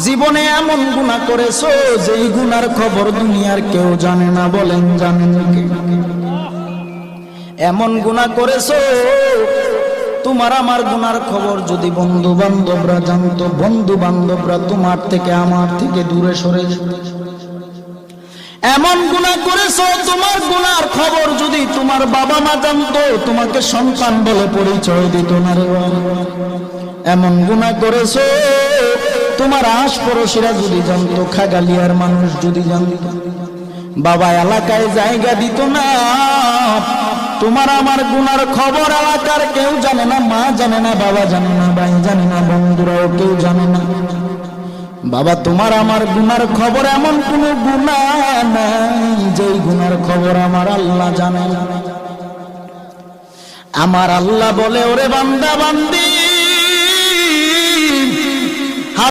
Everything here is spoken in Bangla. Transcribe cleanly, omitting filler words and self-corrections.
জীবনে এমন গুনাহ করেছো যেই গুনার খবর দুনিয়ার কেউ জানে না, বলেন জানেন কি? এমন গুনাহ করেছো তোমার আমার গুনার খবর যদি বন্ধু বান্ধবরা জানতো, বন্ধু বান্ধবরা তোমার থেকে আমার থেকে দূরে সরে যেত। এমন গুনাহ করেছো তোমার গুনার খবর যদি তোমার বাবা মা জানতো, তোমাকে সন্তান বলে পরিচয় দিত না রে বাবা। এমন গুনাহ করেছো তোমার আশপাশিরা যদি জানতো, খাগালিয়ার মানুষ যদি জানতো, বাবা এলাকায় জায়গা দিত না। তোমার আমার গুনার খবর এলাকার কেউ জানে না, মা জানে না, বাবা জানে না, ভাই জানে না, বন্ধুরাও কেউ জানে না। বাবা তোমার আমার গুনার খবর এমন কোন গুনাহ নাই যেই গুনার খবর আমার আল্লাহ জানে না। আমার আল্লাহ বলে, ওরে বান্দা বান্দি,